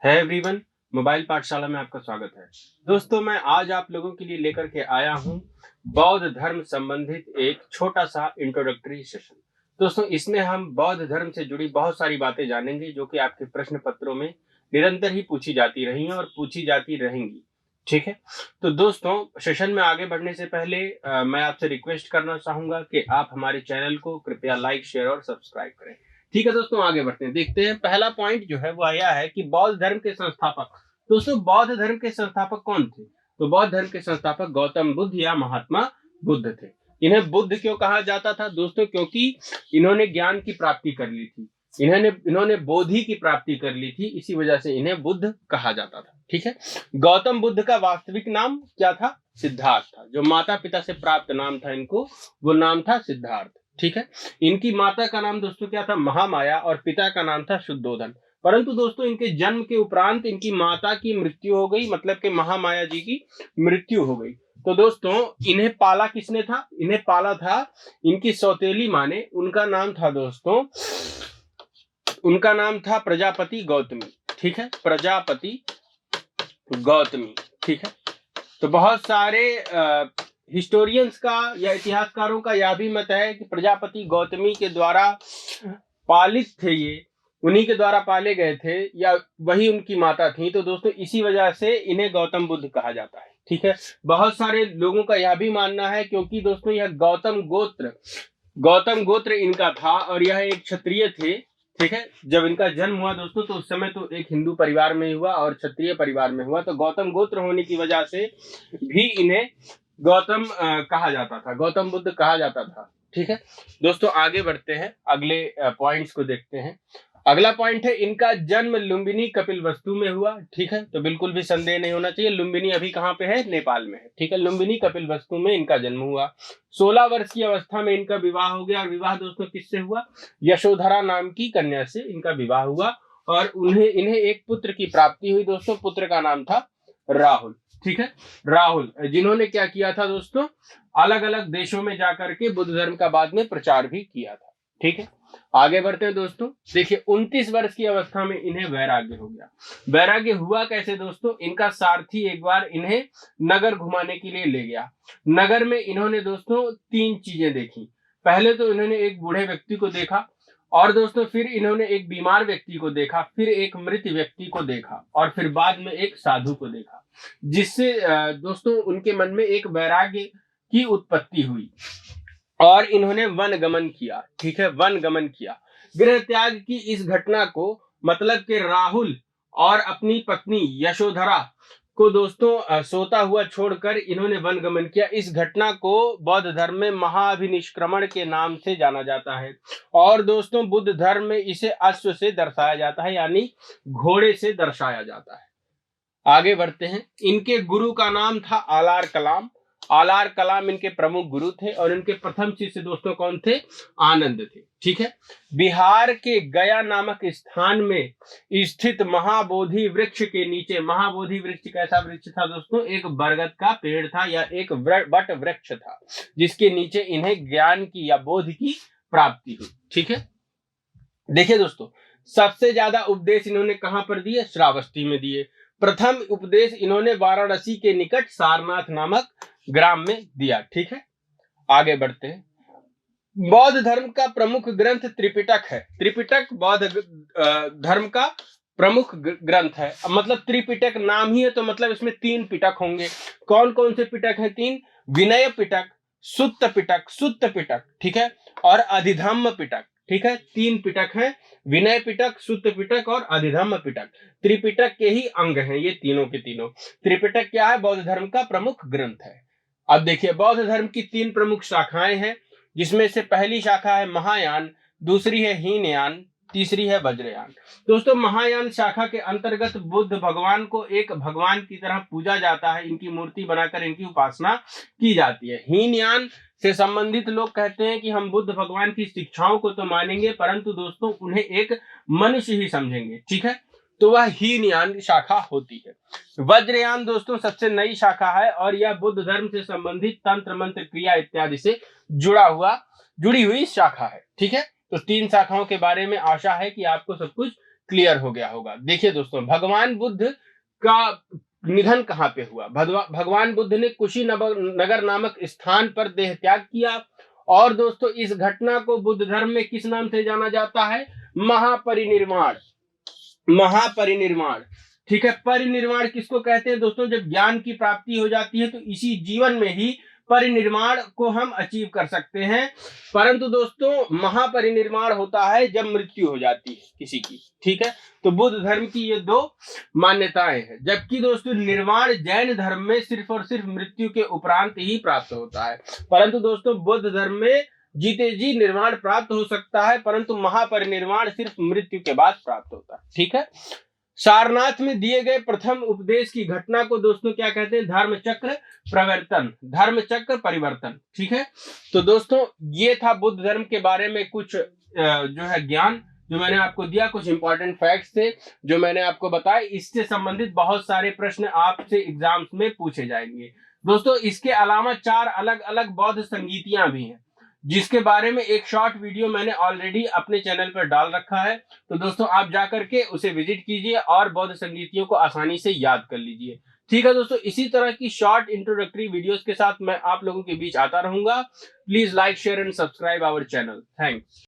है everyone, mobile पाठशाला में आपका स्वागत है। दोस्तों, मैं आज आप लोगों के लिए लेकर के आया हूं बौद्ध धर्म संबंधित एक छोटा सा इंट्रोडक्टरी सेशन। दोस्तों, इसमें हम बौद्ध धर्म से जुड़ी बहुत सारी बातें जानेंगे जो कि आपके प्रश्न पत्रों में निरंतर ही पूछी जाती रही हैं और पूछी जाती रहेंगी। ठीक है, तो दोस्तों सेशन में आगे बढ़ने से पहले मैं आपसे रिक्वेस्ट करना चाहूंगा कि आप हमारे चैनल को कृपया लाइक, शेयर और सब्सक्राइब करें। ठीक है दोस्तों, आगे बढ़ते हैं। देखते हैं पहला पॉइंट जो है वो आया है कि बौद्ध धर्म के संस्थापक। दोस्तों, बौद्ध धर्म के संस्थापक कौन थे? तो बौद्ध धर्म के संस्थापक गौतम बुद्ध या महात्मा बुद्ध थे। इन्हें बुद्ध क्यों कहा जाता था दोस्तों? क्योंकि इन्होंने ज्ञान की प्राप्ति कर ली थी, इन्होंने बोधि की प्राप्ति कर ली थी, इसी वजह से इन्हें बुद्ध कहा जाता था। ठीक है, गौतम बुद्ध का वास्तविक नाम क्या था? सिद्धार्थ था। जो माता पिता से प्राप्त नाम था इनको, वो नाम था सिद्धार्थ। ठीक है, इनकी माता का नाम दोस्तों क्या था? महामाया, और पिता का नाम था शुद्धोधन। परंतु दोस्तों, इनके जन्म के उपरांत इनकी माता की मृत्यु हो गई, मतलब कि महामाया जी की मृत्यु हो गई। तो दोस्तों, इन्हें पाला किसने था? इन्हें पाला था इनकी सौतेली माँ ने। उनका नाम था दोस्तों, उनका नाम था प्रजापति गौतमी। ठीक है, प्रजापति गौतमी। ठीक है, तो बहुत सारे हिस्टोरियंस का या इतिहासकारों का यह भी मत है कि प्रजापति गौतमी के द्वारा पालित थे, ये उन्हीं के द्वारा पाले गए थे या वही उनकी माता थी। तो दोस्तों, इसी वजह से इन्हें गौतम बुद्ध कहा जाता है। ठीक है, बहुत सारे लोगों का यह भी मानना है क्योंकि दोस्तों यह गौतम गोत्र इनका था और यह एक क्षत्रिय थे। ठीक है, जब इनका जन्म हुआ दोस्तों तो उस समय तो एक हिंदू परिवार में हुआ और क्षत्रिय परिवार में हुआ, तो गौतम गोत्र होने की वजह से भी इन्हें गौतम कहा जाता था, गौतम बुद्ध कहा जाता था। ठीक है दोस्तों, आगे बढ़ते हैं, अगले पॉइंट्स को देखते हैं। अगला पॉइंट है, इनका जन्म लुम्बिनी कपिलवस्तु में हुआ। ठीक है, तो बिल्कुल भी संदेह नहीं होना चाहिए, लुम्बिनी अभी कहाँ पे है? नेपाल में है। ठीक है, लुम्बिनी कपिलवस्तु में इनका जन्म हुआ। 16 वर्ष की अवस्था में इनका विवाह हो गया, और विवाह दोस्तों किससे हुआ? यशोधरा नाम की कन्या से इनका विवाह हुआ, और इन्हें एक पुत्र की प्राप्ति हुई दोस्तों। पुत्र का नाम था राहुल। ठीक है, राहुल, जिन्होंने क्या किया था दोस्तों? अलग अलग देशों में जाकर के बुद्ध धर्म का बाद में प्रचार भी किया था। ठीक है, आगे बढ़ते हैं दोस्तों। देखिए, 29 वर्ष की अवस्था में इन्हें वैराग्य हो गया। वैराग्य हुआ कैसे दोस्तों? इनका सारथी एक बार इन्हें नगर घुमाने के लिए ले गया। नगर में इन्होंने दोस्तों 3 चीजें देखी। पहले तो इन्होंने एक बूढ़े व्यक्ति को देखा, और दोस्तों फिर इन्होंने एक बीमार व्यक्ति को देखा, फिर एक मृत व्यक्ति को देखा, और फिर बाद में एक साधु को देखा, जिससे दोस्तों उनके मन में एक वैराग्य की उत्पत्ति हुई और इन्होंने वन गमन किया। ठीक है, वन गमन किया। गृह त्याग की इस घटना को, मतलब कि राहुल और अपनी पत्नी यशोधरा को दोस्तों सोता हुआ छोड़कर इन्होंने वन गमन किया। इस घटना को बौद्ध धर्म में महाभिनिष्क्रमण के नाम से जाना जाता है, और दोस्तों बुद्ध धर्म में इसे अश्व से दर्शाया जाता है, यानी घोड़े से दर्शाया जाता है। आगे बढ़ते हैं। इनके गुरु का नाम था आलार कलाम। आलार कलाम इनके प्रमुख गुरु थे, और इनके प्रथम शिष्य दोस्तों कौन थे? आनंद थे। ठीक है, बिहार के गया नामक स्थान में स्थित महाबोधि वृक्ष के नीचे, महाबोधि वृक्ष कैसा वृक्ष था दोस्तों? एक बरगद का पेड़ था या एक वट वृक्ष था, जिसके नीचे इन्हें ज्ञान की या बोध की प्राप्ति हुई। ठीक है, देखिए दोस्तों, सबसे ज्यादा उपदेश इन्होंने कहां पर दिए? श्रावस्ती में दिए। प्रथम उपदेश इन्होंने वाराणसी के निकट सारनाथ नामक ग्राम में दिया। ठीक है, आगे बढ़ते हैं। बौद्ध धर्म का प्रमुख ग्रंथ त्रिपिटक है। त्रिपिटक बौद्ध धर्म का प्रमुख ग्रंथ है। मतलब त्रिपिटक नाम ही है तो मतलब इसमें 3 पिटक होंगे। कौन कौन से पिटक हैं? 3। विनय पिटक, सुत्त पिटक, ठीक है, और अधिधम्म पिटक। ठीक है, 3 पिटक हैं, विनय पिटक, सुत्त पिटक और अधिधम्म पिटक। त्रिपिटक के ही अंग हैं ये तीनों के तीनों। त्रिपिटक क्या है? बौद्ध धर्म का प्रमुख ग्रंथ है। अब देखिए, बौद्ध धर्म की 3 प्रमुख शाखाएं हैं, जिसमें से पहली शाखा है महायान, दूसरी है हीनयान, तीसरी है वज्रयान। दोस्तों, महायान शाखा के अंतर्गत बुद्ध भगवान को एक भगवान की तरह पूजा जाता है, इनकी मूर्ति बनाकर इनकी उपासना की जाती है। हीनयान से संबंधित लोग कहते हैं कि हम बुद्ध भगवान की शिक्षाओं को तो मानेंगे, परंतु दोस्तों उन्हें एक मनुष्य ही समझेंगे। ठीक है, तो वह हीनयान शाखा होती है। वज्रयान दोस्तों सबसे नई शाखा है, और यह बुद्ध धर्म से संबंधित तंत्र मंत्र क्रिया इत्यादि से जुड़ी हुई शाखा है। ठीक है, तो 3 शाखाओं के बारे में आशा है कि आपको सब कुछ क्लियर हो गया होगा। देखिए दोस्तों, भगवान बुद्ध का निधन कहाँ पे हुआ? भगवान बुद्ध ने कुशीनगर नामक स्थान पर देह त्याग किया। और दोस्तों, इस घटना को बुद्ध धर्म में किस नाम से जाना जाता है? महापरिनिर्वाण। महापरिनिर्वाण, ठीक है। परिनिर्वाण किसको कहते हैं दोस्तों? जब ज्ञान की प्राप्ति हो जाती है तो इसी जीवन में ही परिनिर्वाण को हम अचीव कर सकते हैं। परंतु दोस्तों, महापरिनिर्वाण होता है जब मृत्यु हो जाती है किसी की, ठीक है। तो बुद्ध धर्म की ये दो मान्यताएं हैं। जबकि दोस्तों, निर्वाण जैन धर्म में सिर्फ और सिर्फ मृत्यु के उपरांत ही प्राप्त होता है। परंतु दोस्तों, बुद्ध धर्म में जीते जी निर्वाण प्राप्त हो सकता है, परंतु महापरिनिर्वाण सिर्फ मृत्यु के बाद प्राप्त होता है, ठीक है। सारनाथ में दिए गए प्रथम उपदेश की घटना को दोस्तों क्या कहते हैं? धर्म चक्र प्रवर्तन, धर्म चक्र परिवर्तन, ठीक है। तो दोस्तों, ये था बुद्ध धर्म के बारे में कुछ जो है ज्ञान जो मैंने आपको दिया, कुछ इंपॉर्टेंट फैक्ट्स थे जो मैंने आपको बताए। इससे संबंधित बहुत सारे प्रश्न आपसे एग्जाम्स में पूछे जाएंगे दोस्तों। इसके अलावा 4 अलग अलग बौद्ध संगीतियां भी हैं, जिसके बारे में एक शॉर्ट वीडियो मैंने ऑलरेडी अपने चैनल पर डाल रखा है। तो दोस्तों, आप जाकर के उसे विजिट कीजिए और बौद्ध संगीतियों को आसानी से याद कर लीजिए, ठीक है दोस्तों। इसी तरह की शॉर्ट इंट्रोडक्टरी वीडियोस के साथ मैं आप लोगों के बीच आता रहूंगा। Please like, share and subscribe our channel. Thanks.